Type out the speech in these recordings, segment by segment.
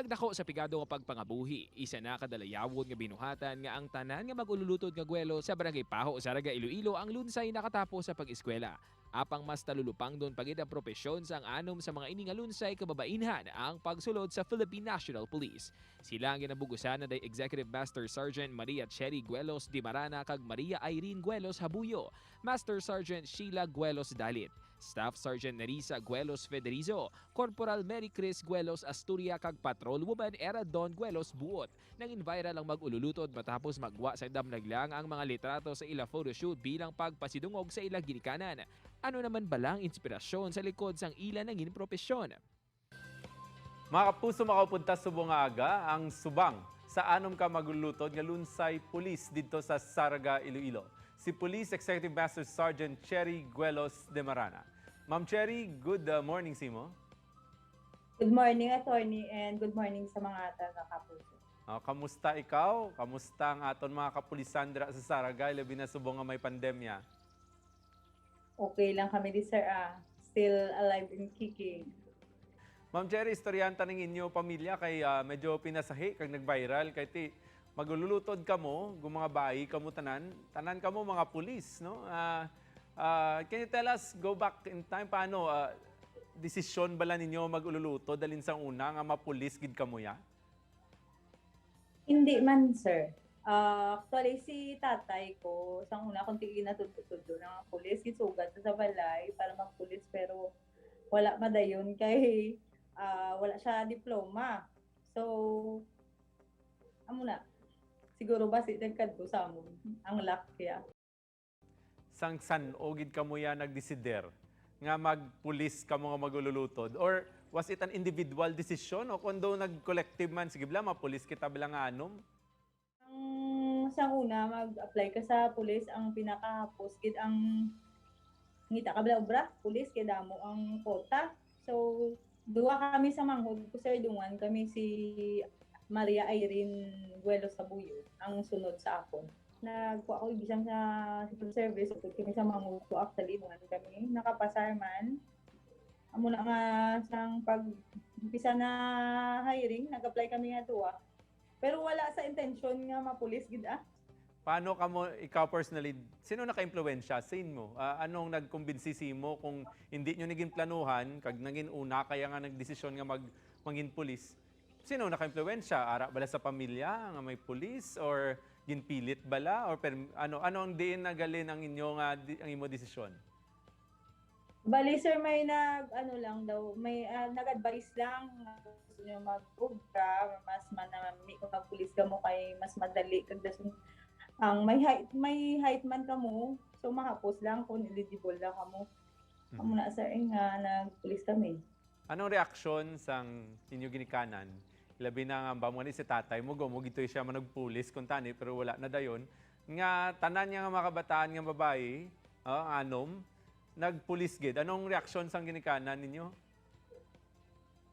Nagdako sa pigado nga pagpangabuhi, isa na kadalayawon nga binuhatan nga ang tanan nga magululutod nga gwelo sa Barangay Paho, Saraga, Iloilo ang lunsay nakatapos sa pag-eskwela. Apang mas talulupang doon pagid ang propesyon sa ang anom sa mga ini nga lunsay kababainhan ang pagsulod sa Philippine National Police. Sila ang ginabugusan na day Executive Master Sergeant Maria Cherry Guelos Di Marana kag Maria Irene Guelos Habuyo, Master Sergeant Sheila Guelos Dalit, Staff Sergeant Nerissa Guelos Federizo, Corporal Mary Chris Guelos Asturia kag Patrol Woman Era Don Guelos Buot. Nangin viral ang mag-ululutod matapos magwa sa damnaglang ang mga litrato sa ila photoshoot bilang pagpasidungog sa ila ginikanan. Ano naman balang inspirasyon sa likod sang ila nangin propesyon? Mga kapuso, makapunta subong nga aga ang subang sa anom ka maglulutod nga lunsay pulis dito sa Saraga, Iloilo. Si Police Executive Master Sergeant Cherry Guelos de Marana. Ma'am Cherry, good morning simo. Good morning, attorney, and good morning sa mga taga-kapuso. Kamusta ikaw? Kamusta ang aton mga kapulisan dira sa Saraga, labi na subong nga may pandemya? Okay lang kami di sir, still alive and kicking. Ma'am Cherry, istoryanta ng inyo pamilya kay medyo pinasahi kag nag-viral kay ti maglulutod kamo, gum mga bayi kamo tanan kamo mga pulis, no? Can you tell us, go back in time, paano desisyon bala ninyo maglulutod dalin sa una nga mapulis gid kamo ya? Hindi man sir. Actually, si tatay ko, sa una kong tigil na tututudo ng pulis, isugat sa balay para magpulis, pero wala madayon kay wala siya diploma. So, amo na. Siguro ba si nagkadto sa amon ang luck kaya. Sang san o gid kamo ya nagdesider nga magpulis kamo nga maglulutod, or was it an individual decision o kundo nag-collective man, sige bla mapulis kita bilang anom? Sa una, mag-apply ka sa pulis, ang pinaka-post gid ang ngita ka bala obra, pulis kay damo ang quota. So, duwa kami sa manghod ko sir, dungan kami si Maria Irene Guelos Sabuyo ang sunod sa akon. Nagkuha ko bisang sa civil service, so kami sa manghod ko actually dungan kami nakapasar man. Amo na nga sang pag umpisa na hiring, nag-apply kami nga duwa. Pero wala sa intention nga mapulis gid Paano kamo, ikaw personally, sino naka-impluwensya sa inyo? Anong nagkumbinsi mo kung hindi nyo naging planuhan, kag naging una, kaya nga nagdesisyon nga maging pulis? Sino naka-impluwensya? Ara bala sa pamilya nga may pulis? Or ginpilit bala? Or ano ang diin nagalin ang inyo nga ang imo desisyon? Bali sir, may lang daw, may nag-advise lang gusto nyo mag-prove ka, mas manami kung magpulis ka mo kay mas madali kag dason ang may height man ka mo, so makapos lang kung eligible lang ka mo. Amo na sir nga nagpulis kami. Anong reaksyon sang inyo ginikanan? Labi na nga ba mo ni si tatay mo, gito'y siya managpulis kung tani, pero wala na dayon. Nga tanan niya nga mga kabataan nga babae, anom, nagpulis gid. Anong reaksyon sang ginikanan ninyo?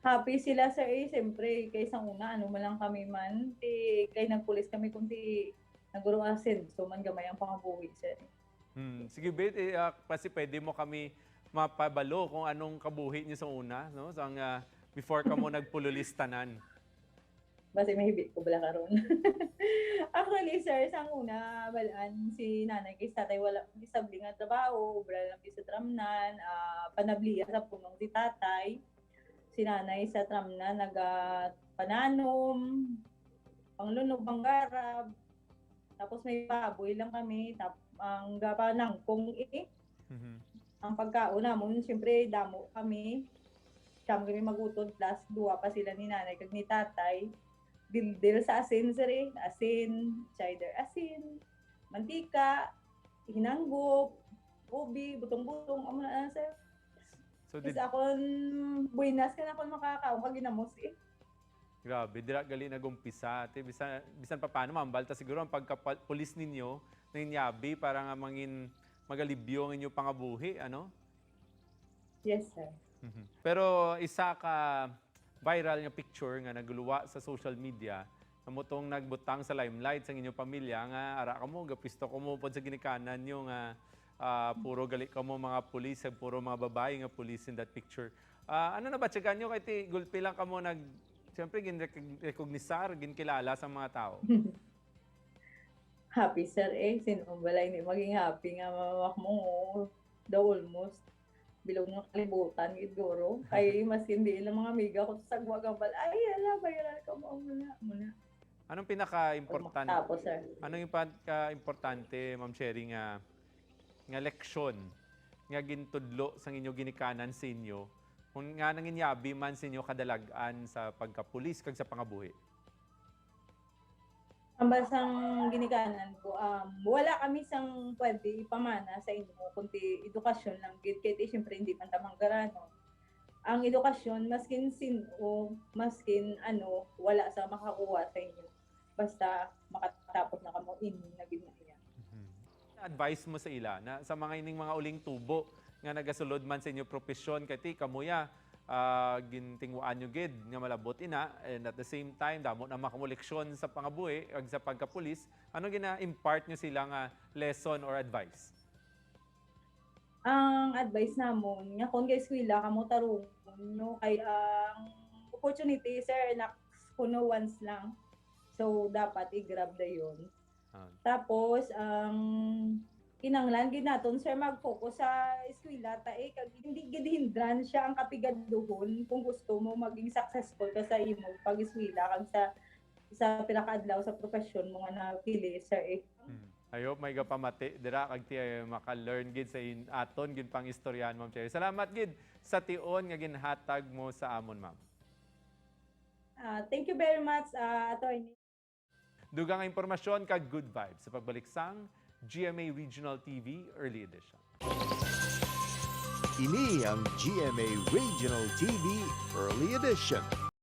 Happy sila sir siyempre kay sa una ano man lang kami man, kay nagpulis kami kundi naguro asin, so man gamay ang pangabuhi sir. Sige bet, kasi pwede mo kami mapabalo kung anong kabuhi niyo sa una, no? Sang before ka mo nagpululistanan. Basta mahibit ko bala karon. Actually, sir, sang una, balaan si nanay kay tatay wala isabling nga trabaho, wala lang sa tramnan, panabliya sa punong si tatay. Si nanay sa tramnan nagpananom, panglunog, panggarab. Tapos may baboy lang kami, ang gapanangkong Ang pagkaon namon, siyempre damo kami. Kami magutod, plus duwa pa sila ni nanay kag ni tatay. Dildil sa asin, sir asin, cheddar asin, mantika, hinanggop, ubi, butong-butong, amo na sir. So Kasi akon, buinas ka na akong makakaon kag ginamos grabe, dira gali nagumpisa. Bisan pa paano, mambalta siguro ang pagka-pulis ninyo, nanginyabi para nga magalibyo ang inyong pangabuhi, ano? Yes, sir. Pero isa ka viral nga picture nga nagluwa sa social media, namutong nagbutang sa limelight sa inyong pamilya nga ara ka mo, gapisto ko mo pod sa ginikanan nyo nga puro gali ka mo mga pulis, puro mga babae nga pulis in that picture. Ano na ba, tsagan nyo kay ti gulpi lang ka mo Siyempre, gin-recognisar, gin-kilala sa mga tao. Happy sir sino balay ni maging happy nga mamak mo the almost bilog ng kalibutan siguro. Kay mas hindi lang mga amiga ko sa sagwagambal. Ay, ala, bayaran ka mo muna. Anong Pag pinaka-importante? makatapos sir. Anong importante, Ma'am Sherry, nga leksyon nga gintudlo sa inyo ginikanan sa inyo kung nga nanginyabi man sa inyo kadalagan sa pagkapulis kag sa pangabuhi? Ang basang ginikanan ko, wala kami sang pwede ipamana sa inyo, kundi edukasyon lang. Kaya siyempre hindi man tamang garano. Ang edukasyon, maskin sino, maskin ano, wala sa makakuha sa inyo. Basta makatapos na kamo na ginaya. Advice mo sa ila na sa mga ining mga uling tubo nga nagasulod man sa inyo profesyon kati kamuya gintingwaan nyo gid nga malabot ina and at the same time damo na makamoleksyon sa pangabuhi ag sa pagkapulis, ano gina-impart nyo sila nga lesson or advice? Ang advice namon, nga kung kay eskwela kamo tarungon no kay ang opportunity sir na kuno once lang. So dapat i-grab na 'yon. Tapos ang kinanglan ginaton sir mag-focus sa eskwela ta kag hindi gid hindran siya ang kapigaduhon kung gusto mo maging successful ka sa imo pag-eskwela kag sa pinakaadlaw sa profesyon mo nga napili sir I hope may gapamati dira kag ti maka-learn gid sa aton gid pang istoryan, Ma'am Cherry. Salamat gid sa tion nga ginhatag mo sa amon, ma'am. Thank you very much attorney. Dugang impormasyon kag good vibes sa pagbalik sang GMA Regional TV Early Edition. Ini ang GMA Regional TV Early Edition.